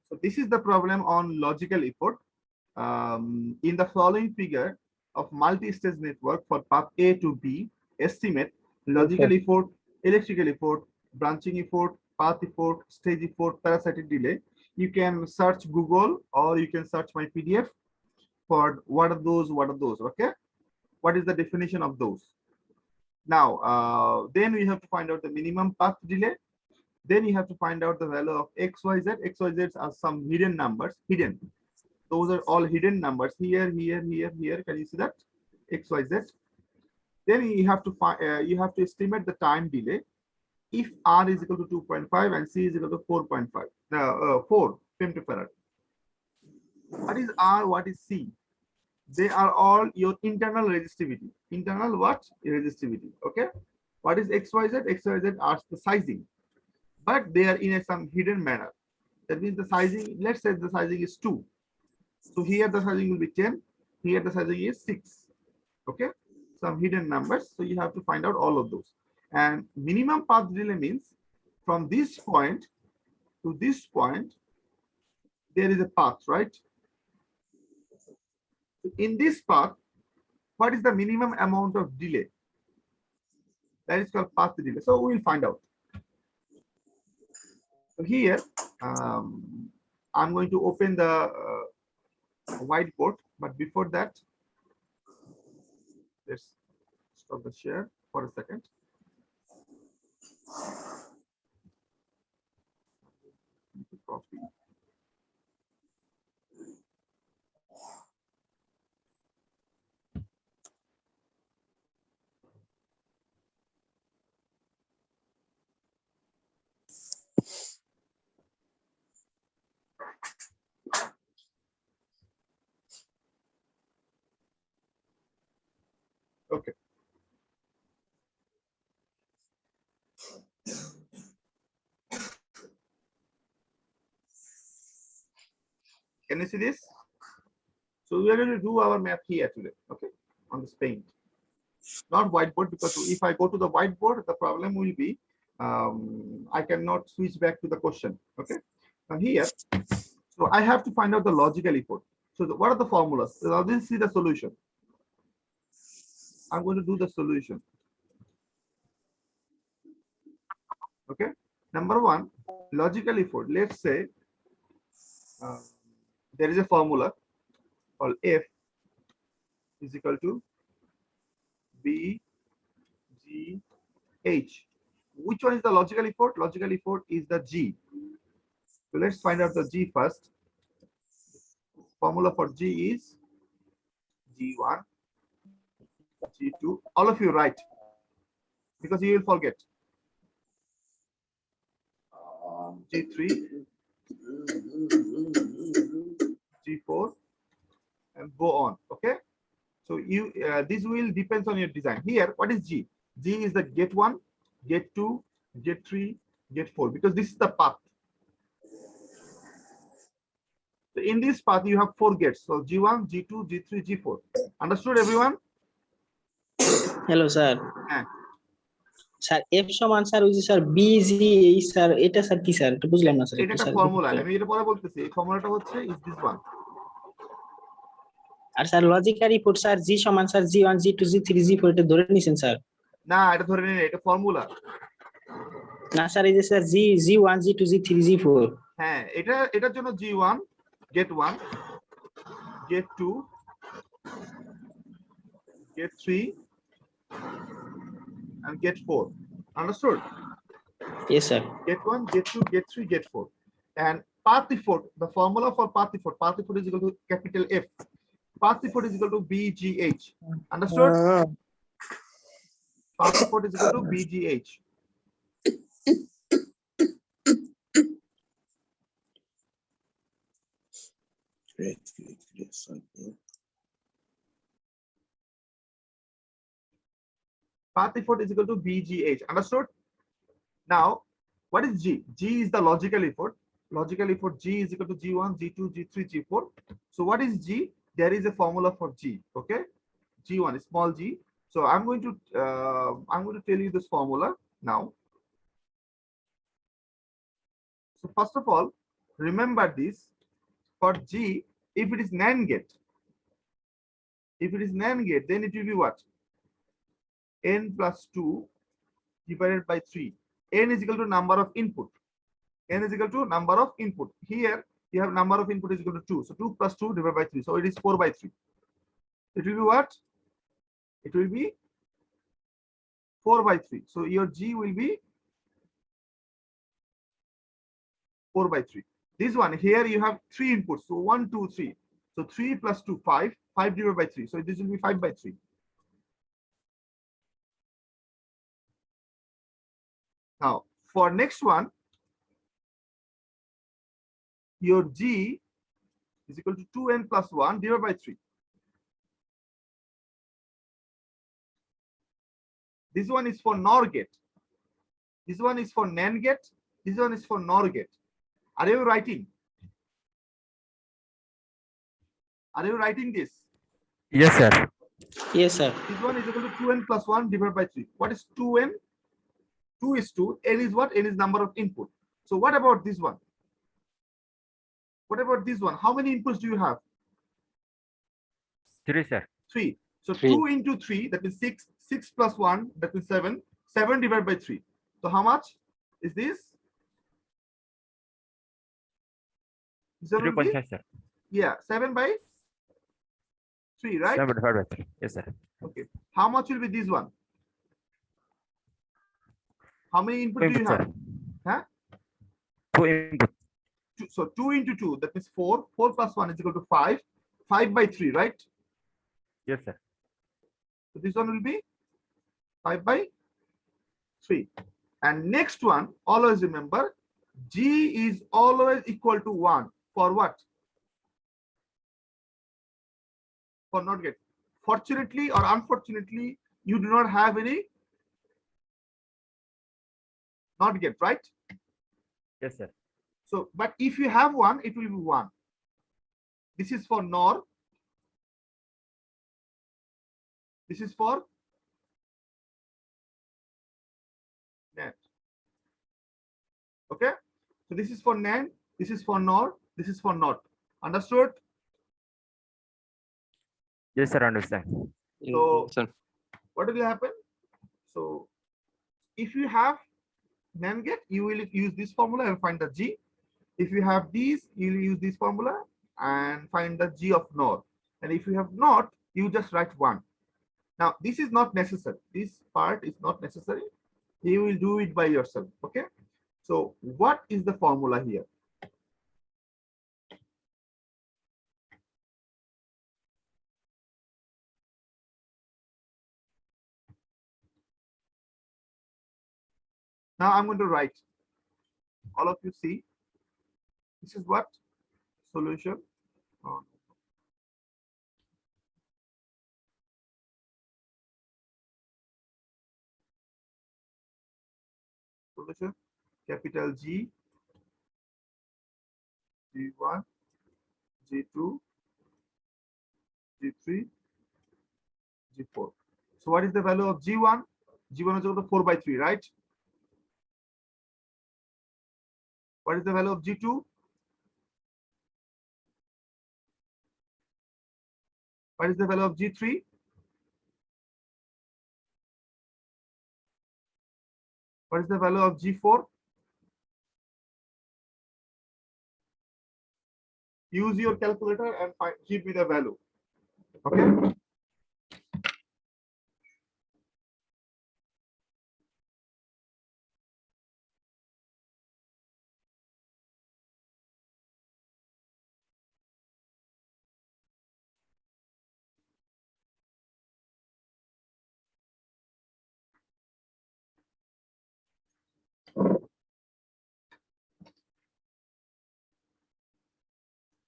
So this is the problem on logical effort. In the following figure of multi-stage network for path A to B, estimate logical effort, electrical effort, branching effort, path effort, stage effort, parasitic delay. You can search Google or you can search my PDF for what are those, okay? What is the definition of those? Now, then we have to find out the minimum path delay. Then you have to find out the value of XYZ. XYZ are some hidden numbers, hidden. Those are all hidden numbers here, here, here, here. Can you see that? XYZ. Then you have to find, you have to estimate the time delay if R is equal to 2.5 and C is equal to 4.5. 4 femtofarad. What is R? What is C? They are all your internal resistivity. Internal what? Resistivity. Okay. What is XYZ? XYZ are the sizing, but they are in some hidden manner. That means the sizing, let's say the sizing is 2. So here the sizing will be 10. Here the sizing is 6. Okay. Some hidden numbers. So you have to find out all of those. And minimum path delay means from this point to this point, there is a path, right? In this path, what is the minimum amount of delay? That is called path delay. So we will find out. So here, I'm going to open the whiteboard, but before that, let's stop the share for a second. Copy. Okay. Can you see this? So we are going to do our math here today, okay, on this paint, not whiteboard, because if I go to the whiteboard, the problem will be I cannot switch back to the question. Okay, now here, so I have to find out the logical effort. So what are the formulas? So now this is the solution. I'm going to do the solution. Okay, number one, logical effort. Let's say there is a formula called F is equal to B G H. Which one is the logical effort? Logical effort is the G. So let's find out the G first. Formula for G is G1, G2. All of you write, because you will forget. G3, G4, and go on. Okay. So you this will depends on your design. Here, what is G? G is the get 1, get 2, get 3, get 4, because this is the path. So in this path, you have 4 gates. So G1, G2, G3, G4. Understood, everyone? Hello, sir. Sir, F সমান sir ওই যে sir BG sir এটা sir কি sir এটা বুঝলাম না sir এটা একটা ফর্মুলা আমি এটা পরে বলতেছি এই ফর্মুলাটা হচ্ছে is this one আর sir logical input sir G সমান sir G1 G2 G3 G4 এটা ধরে নিছেন স্যার না এটা ধরে নেন এটা ফর্মুলা না স্যার এই যে sir G1 G2 G3 G4 হ্যাঁ এটার জন্য G1 get 1 get 2 get 3 and get 4. Understood? Yes, sir. Get 1, get 2, get 3, get 4. And path effort, the formula for path effort is equal to capital F. Path effort is equal to BGH. Understood? Path effort is equal to BGH. Great. Path effort is equal to BGH. Understood? Now, what is G? G is the logical effort. Logical effort G is equal to G1, G2, G3, G4. So what is G? There is a formula for G. Okay, G1 is small g. So I'm going to tell you this formula now. So first of all, remember this, for G, if it is NAND gate, then it will be what? N plus 2 divided by 3. N is equal to number of input. N is equal to number of input. Here you have number of input is equal to 2. So 2 plus 2 divided by 3. So it is 4 by 3. It will be what? It will be 4 by 3. So your G will be 4 by 3. This one here you have 3 inputs. So 1, 2, 3. So 3 plus 2, 5. 5 divided by 3. So this will be 5 by 3. Now for next one, your G is equal to 2n plus 1 divided by 3. This one is for NOR gate. This one is for NAND gate. This one is for NOR gate. Are you writing? Are you writing this? Yes, sir. Yes, sir. This one is equal to 2n plus 1 divided by 3. What is 2n? 2 is 2. N is what? N is number of input. So what about this one? What about this one? How many inputs do you have? 3, sir. 3. So 3. 2 into 3, that means 6. 6 plus 1, that means 7. 7 divided by 3. So how much is this? 3.5, sir. Yeah, 7 by 3, right? 7 divided by 3. Yes, sir. Okay. How much will be this one? How many input do you Input, have? sir. Huh? 2 input. So 2 into 2, that means 4. 4 plus 1 is equal to 5. 5 by 3, right? Yes, sir. So this one will be 5 by 3. And next one, always remember, G is always equal to 1. For what? For NOT gate. Fortunately or unfortunately, you do not have any NOT gate, right? Yes, sir. So, but if you have one, it will be 1. This is for NOR. This is for NAND. Okay. So this is for NAND. This is for NOR. This is for NOT. Understood? Yes, sir. Understand. So, Sir. what will happen? So, if you have NAND gate, you will use this formula and find the G. If you have these, you will use this formula and find the G of NOR. And if you have not, you just write 1. Now, this is not necessary. This part is not necessary. You will do it by yourself. Okay. So, what is the formula here? Now, I'm going to write. All of you see. This is what? Solution. Solution. Capital G. G1. G2. G3. G4. So what is the value of G1? G1 is equal to 4 by 3, right? What is the value of G2? What is the value of G3? What is the value of G4? Use your calculator and give me the value. Okay.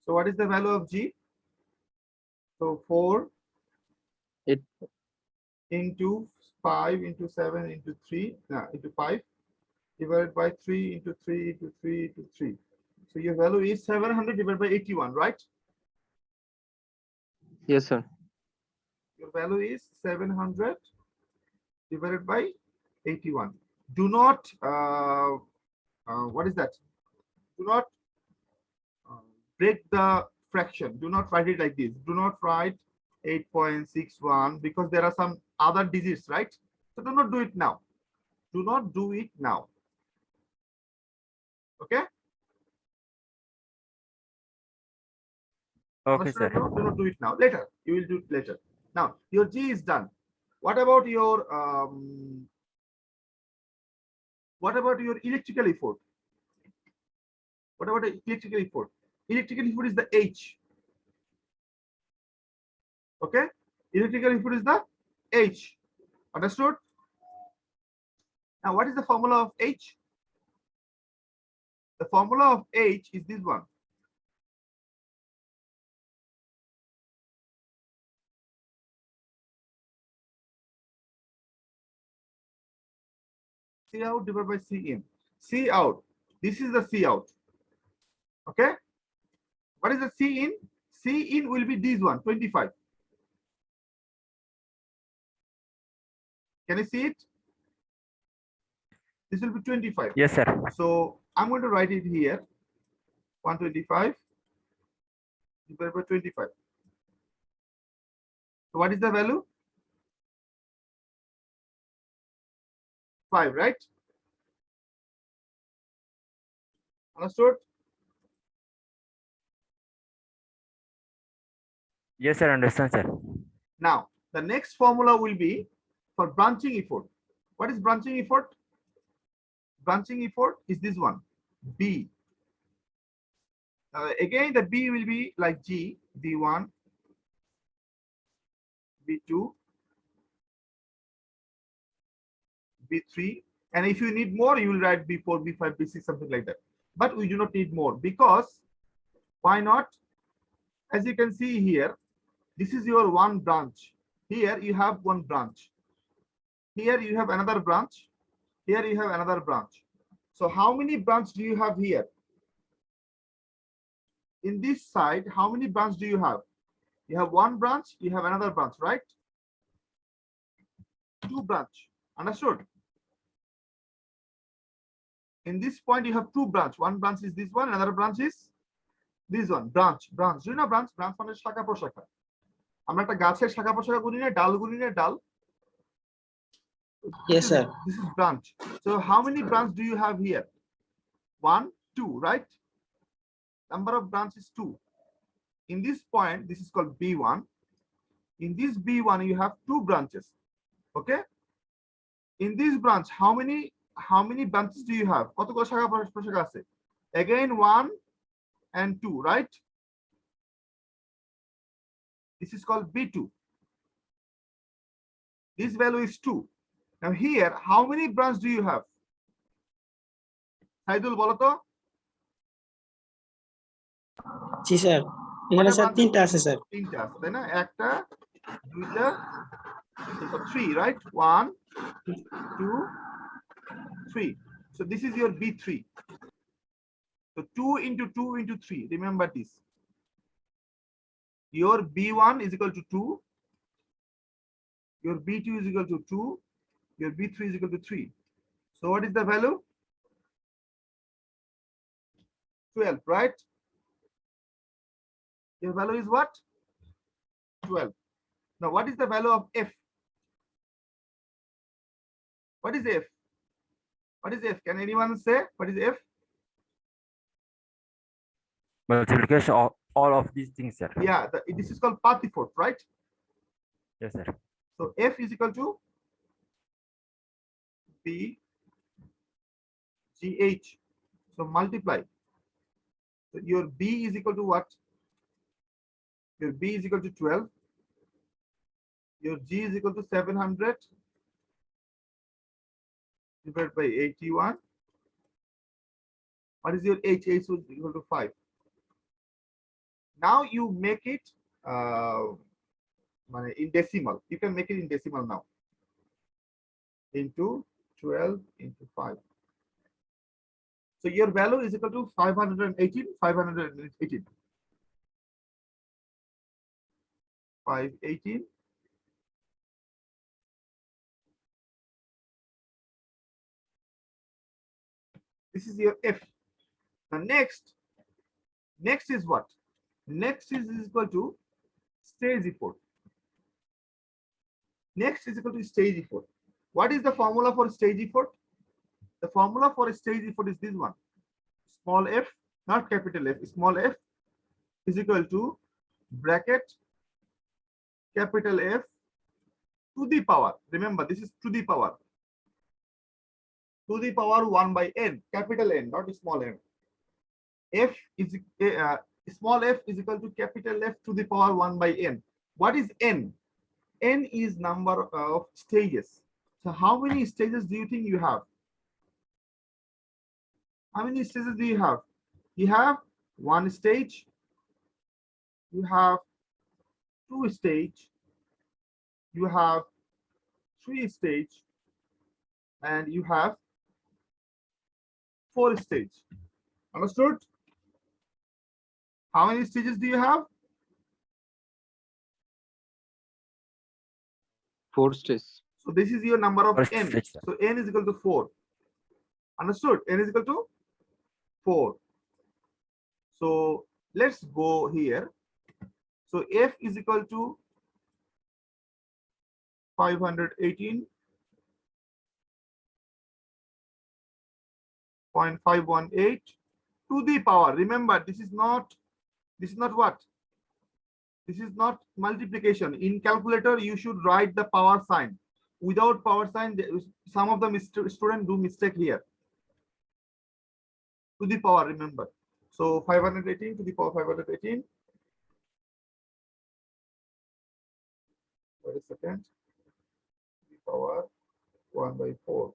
So what is the value of G? So 4 into 5 into 7 into 3 into 5 divided by 3 into 3 into 3 into 3. So your value is 700 divided by 81, right? Yes, sir. Your value is 700 divided by 81. Do not, what is that? Do not break the fraction. Do not write it like this. Do not write 8.61 because there are some other digits, right? So do not do it now. Do not do it now. Okay? Okay, sir. Do not do it now. Later. You will do it later. Now, your G is done. What about your electrical effort? What about the electrical effort? Electrical effort is the H. Okay? Electrical effort is the H. Understood? Now, what is the formula of H? The formula of H is this one. C out divided by C in. C out. This is the C out. Okay? What is the C in? C in will be this one, 25. Can you see it? This will be 25. Yes, sir. So I'm going to write it here. 125 divided by 25. So what is the value? 5, right? Understood? Yes, sir. Understand, sir. Now, the next formula will be for branching effort. What is branching effort? Branching effort is this one, B. Again, the B will be like G, B1, B2, B3. And if you need more, you will write B4, B5, B6, something like that. But we do not need more because why not? As you can see here, this is your one branch. Here you have one branch. Here you have another branch. Here you have another branch. So how many branches do you have here? In this side, how many branches do you have? You have one branch, you have another branch, right? 2 branch. Understood? In this point, you have 2 branch. One branch is this one, another branch is this one. Branch. Do you know branch? Branch মানে শাখা প্রশাখা। আমরা একটা গাছের শাখা প্রশাখা গুনি না, ডাল গুনি না, ডাল। Yes, sir. This is branch. So how many branches do you have here? 1, 2, right? Number of branches 2. In this point, this is called B1. In this B1, you have 2 branches. Okay? In this branch, how many branches do you have? কতগুলো শাখা প্রশাখা আছে? Again 1 and 2, right? This is called B2. This value is 2. Now here, how many branches do you have? Saidul বলো তো? জি sir, এখানে sir 3টা আছে sir. 3টা আছে, তাই না? একটা, দুইটা, 3, right? 1, 2, 3. So this is your B3. So 2 into 2 into 3. Remember this. Your B1 is equal to 2. Your B2 is equal to 2. Your B3 is equal to 3. So what is the value? 12, right? Your value is what? 12. Now what is the value of F? What is F? What is F? Can anyone say what is F? Multiplication of all of these things, sir. Yeah, this is called path effort, right? Yes, sir. So F is equal to B GH. So multiply. So your B is equal to what? Your B is equal to 12. Your G is equal to 700 divided by 81. What is your H? H is equal to 5. Now you make it in decimal. You can make it in decimal now. Into 12 into 5. So your value is equal to 518, 518. 518. This is your F. The next, Next is what? Next is equal to stage effort. Next is equal to stage effort. What is the formula for stage effort? The formula for stage effort is this one. Small f, not capital F, small f is equal to bracket capital F to the power. Remember, this is to the power 1 by n, capital N, not small n. F is small f is equal to capital F to the power 1 by n. What is n? N is number of stages. So how many stages do you think you have? How many stages do you have? You have one stage, you have two stage, you have three stage, and you have four stage. Understood? How many stages do you have? 4 stages. So this is your number of First n. stage, sir. So n is equal to 4. Understood? N is equal to 4. So let's go here. So f is equal to 518.518 to the power. Remember, this is not what? This is not multiplication. In calculator, you should write the power sign. Without power sign, some of the students do mistake here. To the power, remember. So 518 to the power 518. Wait a second. To the power 1 by 4.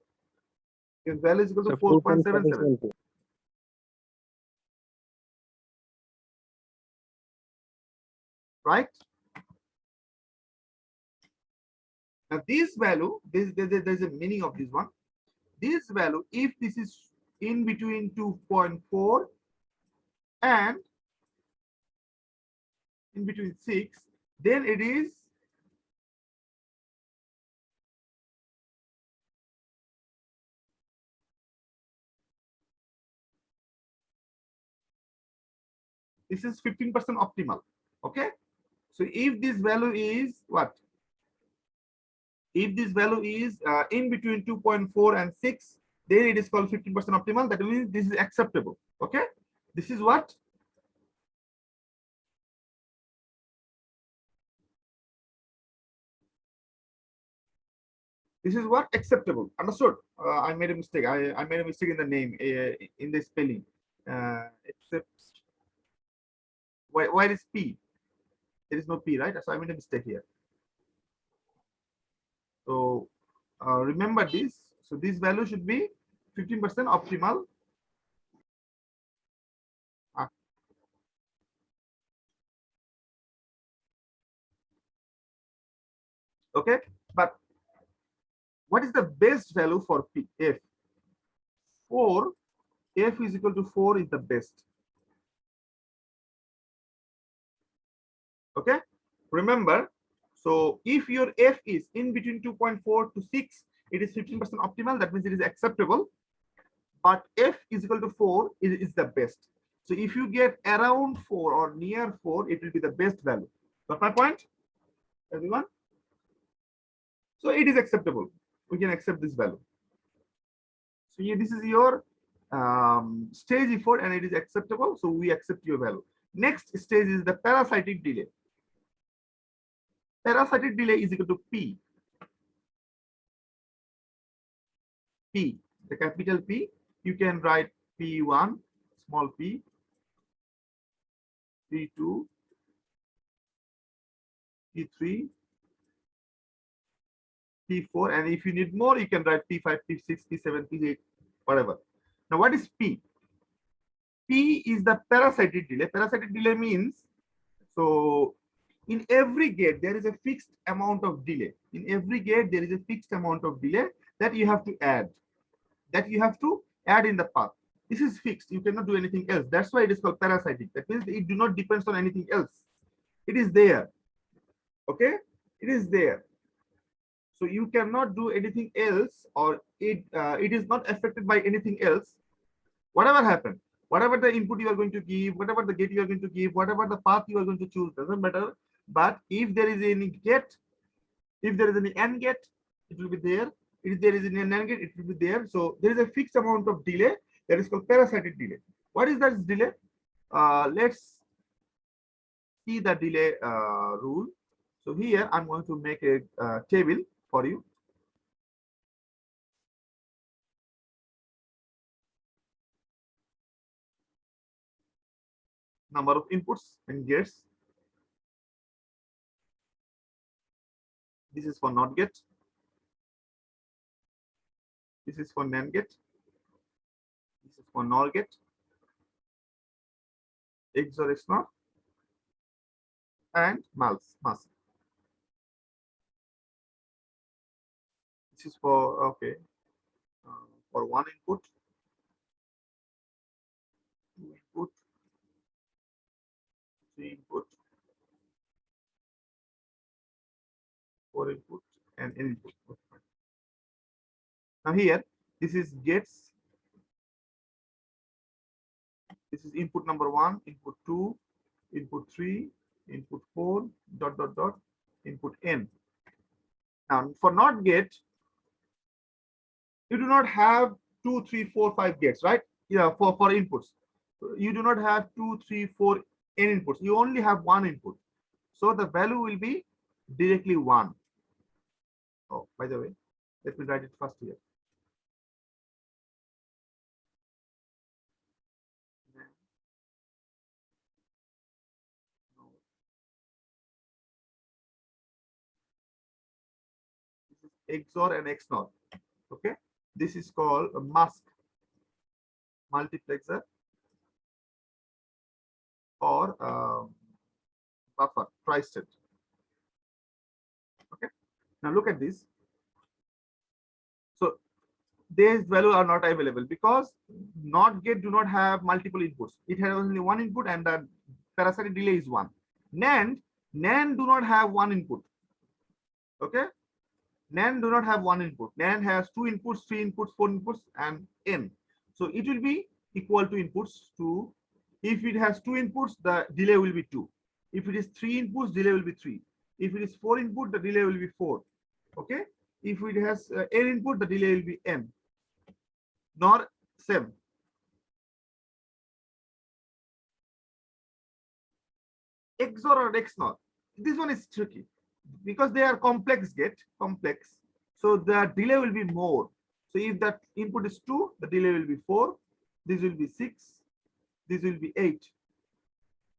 Its value is equal to 4.77. Right? Now this value, there's a meaning of this one. This value, if this is in between 2.4 and in between 6, then it is this is 15% optimal. Okay. So if this value is what? If this value is in between 2.4 and 6, then it is called 15% optimal. That means this is acceptable. Okay. This is what? This is what? Acceptable. Understood? I made a mistake. I made a mistake in the name, in the spelling. Except, where is P? There is no P, right? So I made a mistake here. So remember this. So this value should be 15% optimal. Okay, but what is the best value for P? F? 4. F is equal to 4 is the best. Okay, remember. So if your F is in between 2.4 to 6, it is 15% optimal. That means it is acceptable. But F is equal to 4 is the best. So if you get around 4 or near 4, it will be the best value. Got my point, everyone? So it is acceptable. We can accept this value. So yeah, this is your stage effort and it is acceptable. So we accept your value. Next stage is the parasitic delay. Parasitic delay is equal to P. P, the capital P. You can write P1, small p, P2, P3, P4, and if you need more, you can write P5, P6, P7, P8, whatever. Now, what is P? P is the parasitic delay. Parasitic delay means, so in every gate, there is a fixed amount of delay. In every gate, there is a fixed amount of delay that you have to add. That you have to add in the path. This is fixed. You cannot do anything else. That's why it is called parasitic. That means it do not depends on anything else. It is there. Okay? It is there. So you cannot do anything else, or it is not affected by anything else. Whatever Whatever the input you are going to give, whatever the gate you are going to give, whatever the path you are going to choose, doesn't matter. But if there is any gate, if there is any AND gate, it will be there. If there is any NAND gate, it will be there. So there is a fixed amount of delay that is called parasitic delay. What is that delay? Let's see the delay rule. So here I'm going to make a table for you. Number of inputs and gates. This is for NOT gate. This is for NAND gate. This is for NOR gate. XOR XNOR and mask. This is for for one input, two input, three input, four input, and n input. Now here, this is gates. This is input number 1, input 2, input 3, input 4, dot dot dot, input n. Now for NOT gate, you do not have 2, 3, 4, 5 gates, right? Yeah, for inputs. You do not have 2, 3, 4 n inputs. You only have one input. So the value will be directly 1. Oh, by the way, let me write it first here. This is XOR and XNOR. Okay, this is called a mask multiplexer or buffer tri-state. Okay, now look at this. So these values are not available because NOT gate do not have multiple inputs. It has only one input and the parasitic delay is 1. NAND do not have one input. Okay, NAND do not have one input. NAND has 2 inputs, 3 inputs, 4 inputs, and n. So it will be equal to inputs to. If it has 2 inputs, the delay will be 2. If it is 3 inputs, delay will be 3. If it is 4 input, the delay will be 4. Okay. If it has n input, the delay will be n. NOR same. XOR or XNOR. This one is tricky because they are complex gate, complex. So the delay will be more. So if that input is 2, the delay will be 4. This will be 6. This will be 8.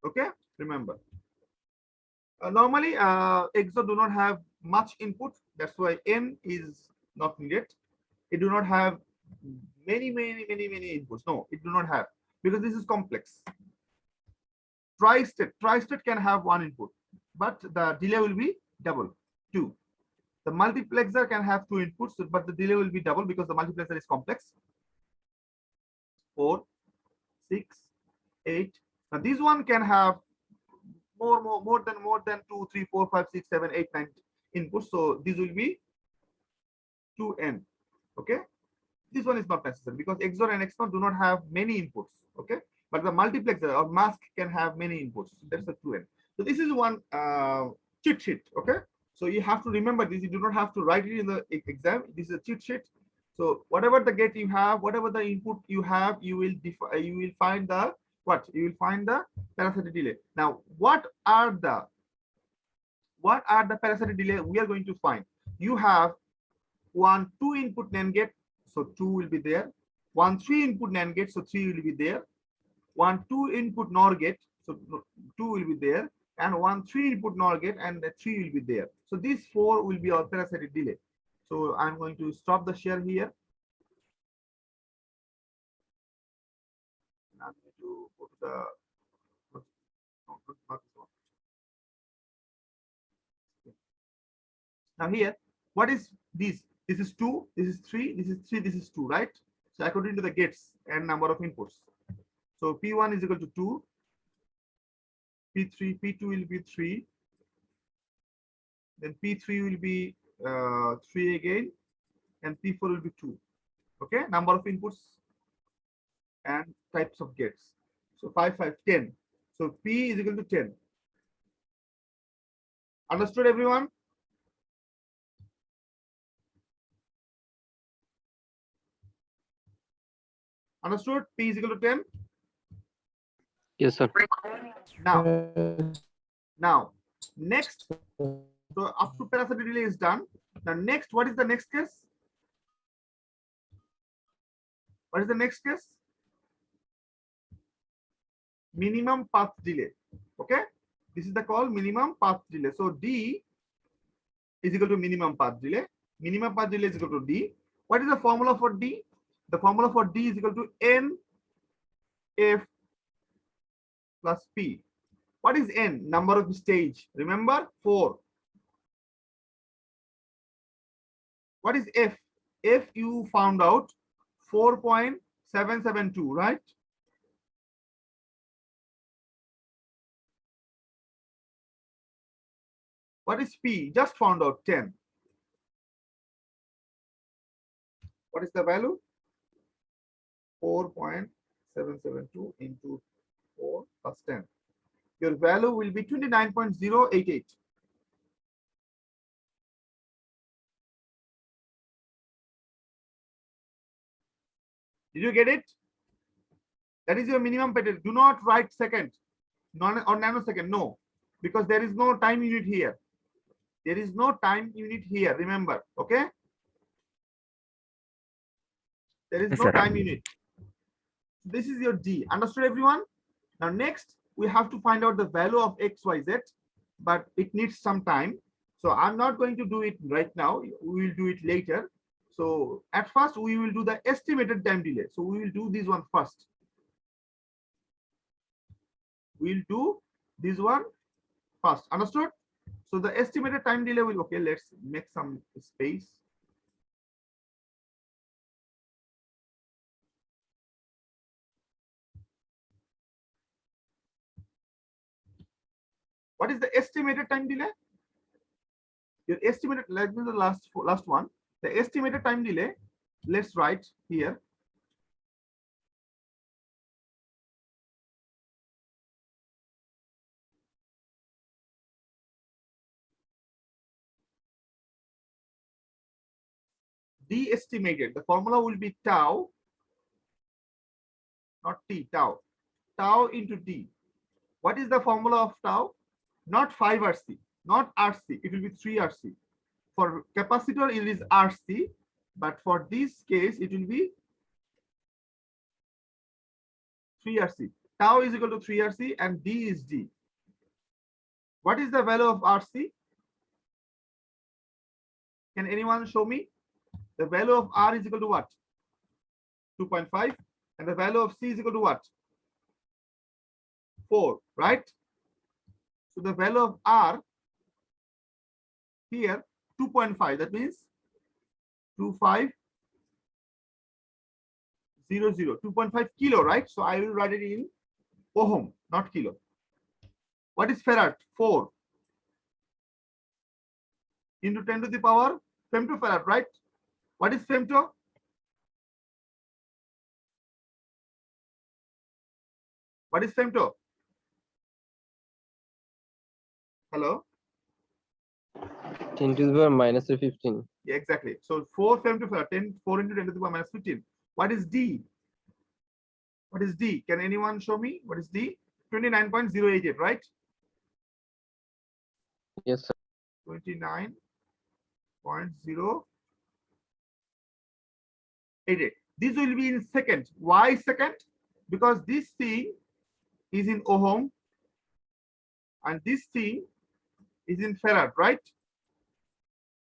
Okay, remember. Normally, XOR do not have much input. That's why n is not needed. It do not have many inputs. No, it do not have because this is complex. Tri-state can have one input, but the delay will be double, 2. The multiplexer can have 2 inputs, but the delay will be double because the multiplexer is complex. 4, 6, 8. Now this one can have more than 2, 3, 4, 5, 6, 7, 8, 9 inputs. So this will be 2n. Okay. This one is not necessary because XOR and XNOR do not have many inputs. Okay. But the multiplexer or mask can have many inputs. So that's the 2n. So this is one cheat sheet. Okay. So you have to remember this. You do not have to write it in the exam. This is a cheat sheet. So whatever the gate you have, whatever the input you have, you will find the what? You will find the parasitic delay. Now, what are the parasitic delay we are going to find? You have 1 2 input NAND gate, so 2 will be there. 1 3 input NAND gate, so 3 will be there. 1 2 input NOR gate, so 2 will be there, and 1 3 input NOR gate, and 3 will be there. So these 4 will be our parasitic delay. So I'm going to stop the share here. I'm going to go to the not this one. Now here, what is this? This is 2, this is 3, this is 3, this is 2, right? So according to the gates and number of inputs. So P1 is equal to 2, P3, P2 will be 3, then P3 will be 3 again, and P4 will be 2. Okay, number of inputs and types of gates. So 5, 5, 10. So P is equal to 10. Understood, everyone? Understood? P is equal to 10. Yes, sir. Now, next. So up to parasitic delay is done. Now next, what is the next case? What is the next case? Minimum path delay. Okay, this is the call minimum path delay. So D is equal to minimum path delay. Minimum path delay is equal to D. What is the formula for D? The formula for D is equal to N F plus P. What is N? Number of stage. Remember, 4. What is F? F you found out 4.772, right? What is P? Just found out 10. What is the value? 4.772 into 4 plus 10. Your value will be 29.088. Did you get it? That is your minimum pattern. Do not write second or nanosecond. No, because there is no time unit here. There is no time unit here. Remember, okay? There is Yes, no sir. time unit. This is your D. Understood, everyone? Now, next, we have to find out the value of X, Y, Z, but it needs some time. So I'm not going to do it right now. We will do it later. So at first, we will do the estimated time delay. So we will do this one first. We'll do this one first. Understood? So the estimated time delay will, okay, let's make some space. What is the estimated time delay? Your estimated, let me the last one. The estimated time delay, let's write here. D estimated, the formula will be tau, not T, tau. Tau into D. What is the formula of tau? Not 5 RC, not RC, it will be 3 RC. For capacitor, it is RC, but for this case, it will be 3 RC. Tau is equal to 3 RC and D is D. What is the value of RC? Can anyone show me? The value of R is equal to what? 2.5. And the value of C is equal to what? 4, right? So the value of R here, 2.5. That means 2.500, 2.5 kilo, right? So I will write it in ohm, not kilo. What is farad? 4 into 10 to the power femtofarad, right? What is femto? What is femto? Hello? 10 to the power minus 15. Yeah, exactly. So 4 femtofarad, 4 into 10 to the power minus 15. What is D? What is D? Can anyone show me? What is D? 29.088, right? Yes, sir. 29.088. This will be in second. Why second? Because this thing is in ohm and this thing is in farad, right?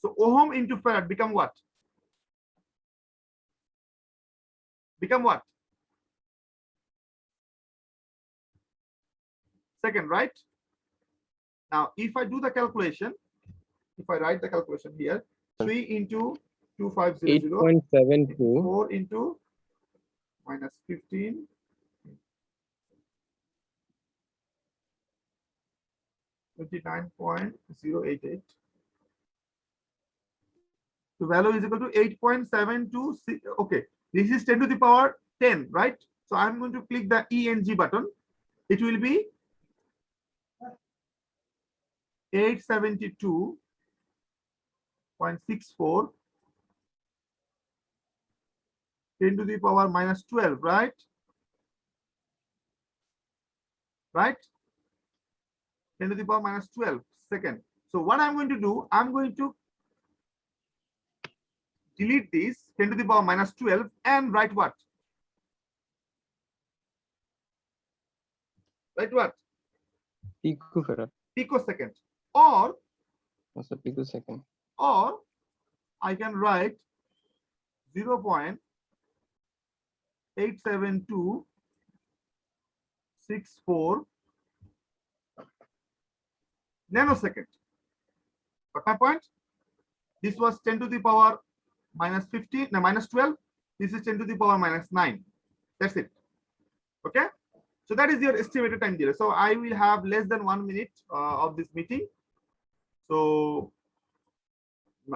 So ohm into farad become what? Become what? Second, right? Now, if I do the calculation, if I write the calculation here, 3 into 2500, 8.72. 4 into minus 15, 29.088. The value is equal to 8.726. Okay, this is 10 to the power 10, right? So I'm going to click the ENG button. It will be 872.64 10 to the power minus 12, right? Right? 10 to the power minus 12 second. So what I'm going to do, I'm going to delete this 10 to the power minus 12 and write what? Write what? Picofarad. Picosecond. Or Yes, sir. Picosecond. or I can write 0.87264 nanosecond. Got my point? This was 10 to the power minus 15, no, minus 12. This is 10 to the power minus 9. That's it. Okay. So that is your estimated time delay. So I will have less than 1 minute of this meeting. So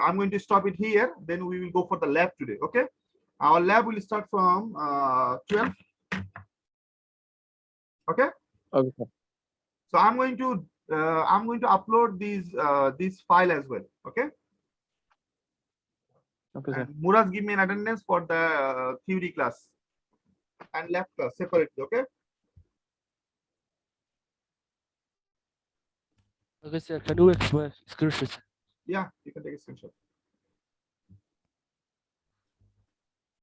I'm going to stop it here. Then we will go for the lab today. Okay. Our lab will start from 12. Okay. Okay, sir. So I'm going to upload this file as well. Okay. Okay, sir. And Muraz, give me an attendance for the theory class and lab class separately. Okay. Okay, sir. Can you explain screenshot? Yeah, you can take a screenshot.